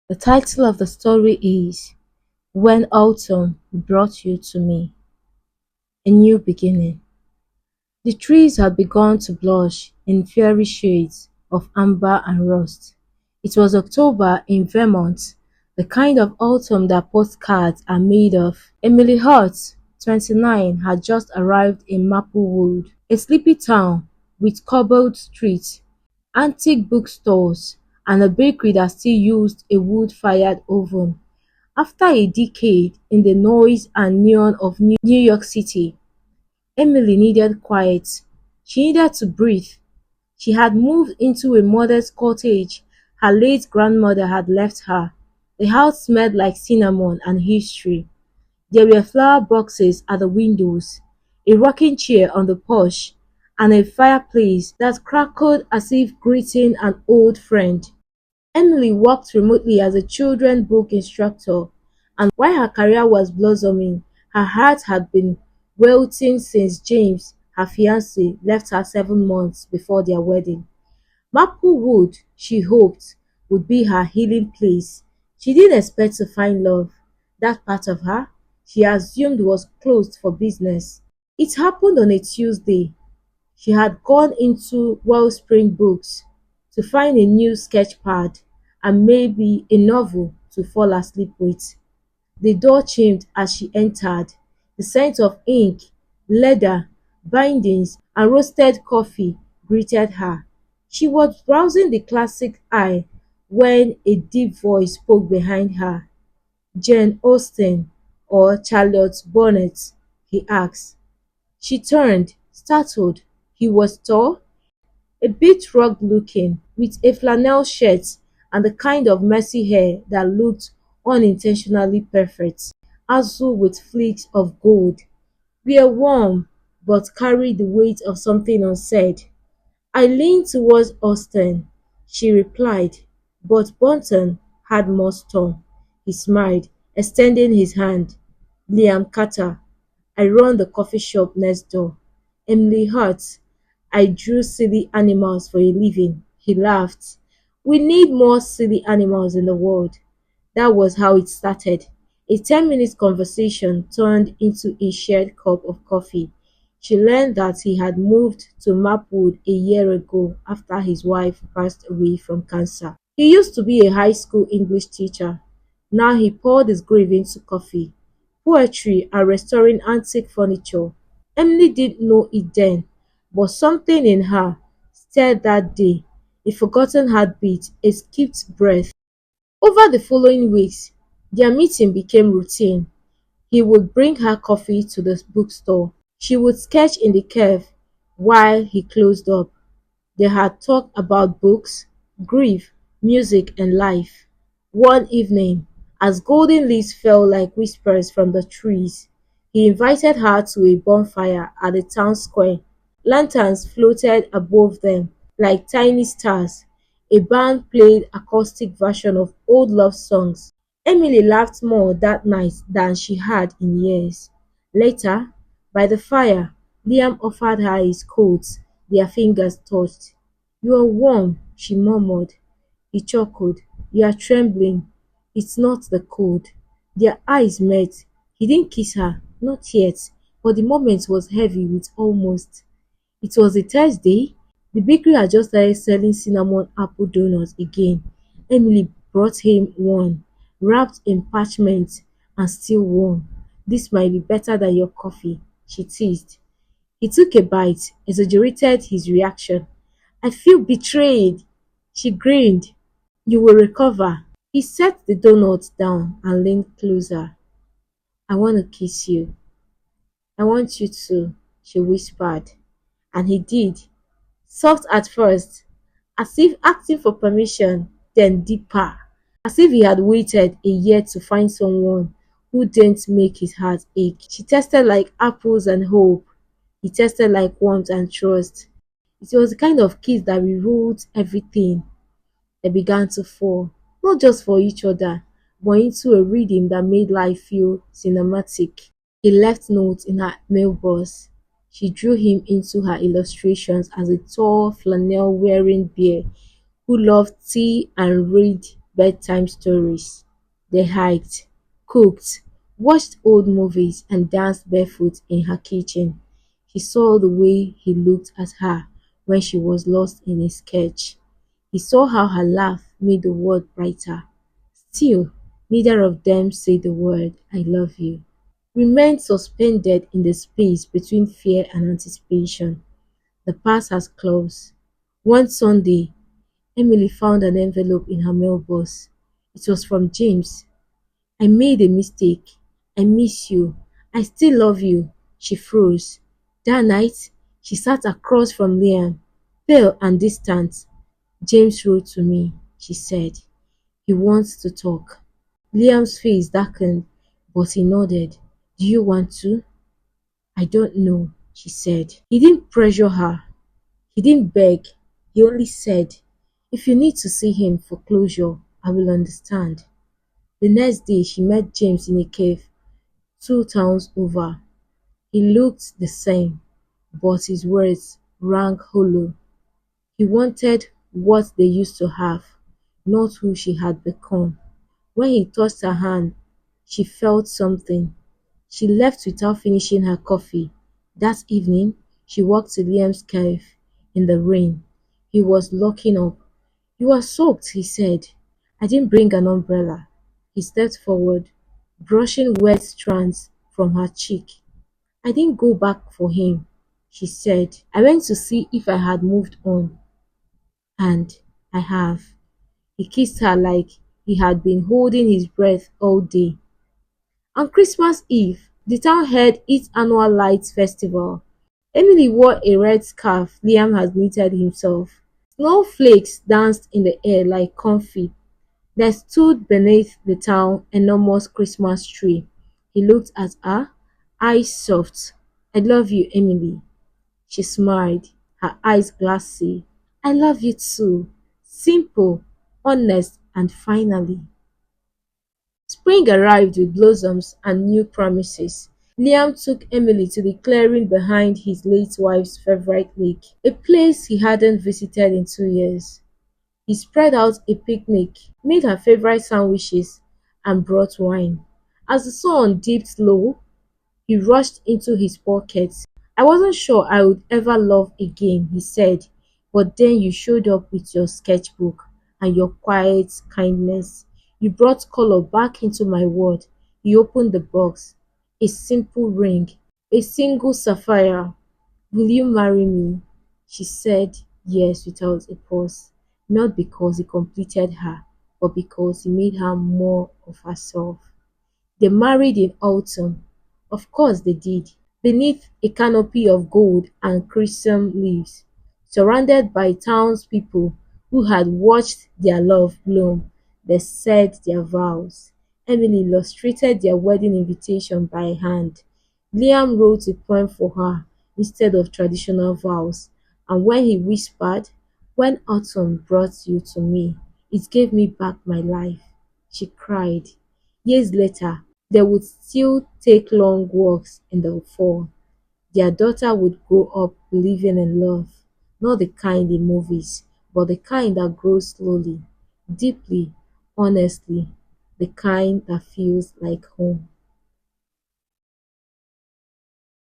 The title of the story is When Autumn Brought You to Me, a New Beginning. The trees had begun to blush in fiery shades of amber and rust. It was October in Vermont, the kind of autumn that postcards are made of. Emily Hart, 29, had just arrived in Maplewood, a sleepy town with cobbled streets, antique bookstores, and a bakery that still used a wood-fired oven. After a decade in the noise and neon of New York City, Emily needed quiet. She needed to breathe. She had moved into a modest cottage her late grandmother had left her. The house smelled like cinnamon and history. There were flower boxes at the windows, a rocking chair on the porch, and a fireplace that crackled as if greeting an old friend. Emily worked remotely as a children's book instructor, and while her career was blossoming, her heart had been wilting since James, her fiancé, left her 7 months before their wedding. Maplewood, she hoped, would be her healing place. She didn't expect to find love. That part of her, she assumed, was closed for business. It happened on a Tuesday. She had gone into Wellspring Books to find a new sketch pad and maybe a novel to fall asleep with. The door chimed as she entered. The scent of ink, leather, bindings, and roasted coffee greeted her. She was browsing the classic aisle when a deep voice spoke behind her. "Jane Austen or Charlotte Bonnet?" he asked. She turned, startled. He was tall, a bit rugged-looking, with a flannel shirt and the kind of messy hair that looked unintentionally perfect, azure with flecks of gold. "We are warm, but carry the weight of something unsaid." I leaned towards Austen, she replied, but Bunton had more storm. He smiled, extending his hand. "Liam Carter. I run the coffee shop next door." "Emily Hart. I drew silly animals for a living." He laughed. "We need more silly animals in the world." That was how it started. A 10-minute conversation turned into a shared cup of coffee. She learned that he had moved to Maplewood a year ago after his wife passed away from cancer. He used to be a high school English teacher. Now he poured his grief into coffee, poetry, and restoring antique furniture. Emily didn't know it then, but something in her stirred that day, a forgotten heartbeat, a skipped breath. Over the following weeks, their meeting became routine. He would bring her coffee to the bookstore. She would sketch in the cave while he closed up. They had talked about books, grief, music, and life. One evening, as golden leaves fell like whispers from the trees, he invited her to a bonfire at the town square. Lanterns floated above them like tiny stars. A band played acoustic version of old love songs. Emily laughed more that night than she had in years. Later, by the fire, Liam offered her his coat. Their fingers touched. "You are warm," she murmured. He chuckled. "You are trembling." "It's not the cold." Their eyes met. He didn't kiss her, not yet, but the moment was heavy with almost. It was a Thursday. The bakery had just started selling cinnamon apple donuts again. Emily brought him one, wrapped in parchment and still warm. "This might be better than your coffee," she teased. He took a bite, exaggerated his reaction. "I feel betrayed." She grinned. "You will recover." He set the donuts down and leaned closer. "I want to kiss you." "I want you to," she whispered. And he did. Soft at first, as if asking for permission, then deeper, as if he had waited a year to find someone who didn't make his heart ache. She tasted like apples and hope. He tasted like warmth and trust. It was the kind of kiss that rewrote everything. They began to fall, not just for each other, but into a rhythm that made life feel cinematic. He left notes in her mailbox. She drew him into her illustrations as a tall, flannel-wearing bear who loved tea and read bedtime stories. They hiked, cooked, watched old movies, and danced barefoot in her kitchen. He saw the way he looked at her when she was lost in his sketch. He saw how her laugh made the world brighter. Still, neither of them said the word "I love you." Remained suspended in the space between fear and anticipation. The past has claws. One Sunday, Emily found an envelope in her mailbox. It was from James. "I made a mistake. I miss you. I still love you." She froze. That night, she sat across from Liam, pale and distant. "James wrote to me," she said. "He wants to talk." Liam's face darkened, but he nodded. "Do you want to?" "I don't know," she said. He didn't pressure her. He didn't beg. He only said, "If you need to see him for closure, I will understand." The next day she met James in a cave 2 towns over. He looked the same, but his words rang hollow. He wanted what they used to have, not who she had become. When he touched her hand, she felt something. She left without finishing her coffee. That evening, she walked to Liam's cave in the rain. He was locking up. "You are soaked," he said. "I didn't bring an umbrella." He stepped forward, brushing wet strands from her cheek. "I didn't go back for him," she said. "I went to see if I had moved on. And I have." He kissed her like he had been holding his breath all day. On Christmas Eve, the town held its annual lights festival. Emily wore a red scarf Liam had knitted himself. Snowflakes danced in the air like confetti. There stood beneath the town enormous Christmas tree. He looked at her, eyes soft. "I love you, Emily." She smiled, her eyes glassy. "I love you too." Simple, honest, and finally. Spring arrived with blossoms and new promises. Liam took Emily to the clearing behind his late wife's favorite lake, a place he hadn't visited in 2 years. He spread out a picnic, made her favorite sandwiches, and brought wine. As the sun dipped low, he rushed into his pockets. "I wasn't sure I would ever love again," he said, "but then you showed up with your sketchbook and your quiet kindness. You brought color back into my world." He opened the box. A simple ring, a single sapphire. "Will you marry me?" She said yes without a pause, not because he completed her, but because he made her more of herself. They married in autumn. Of course they did. Beneath a canopy of gold and crimson leaves, surrounded by townspeople who had watched their love bloom, they said their vows. Emily illustrated their wedding invitation by hand. Liam wrote a poem for her instead of traditional vows, and when he whispered, "When autumn brought you to me, it gave me back my life," she cried. Years later, they would still take long walks in the fall. Their daughter would grow up believing in love, not the kind in movies, but the kind that grows slowly, deeply, honestly, the kind that feels like home.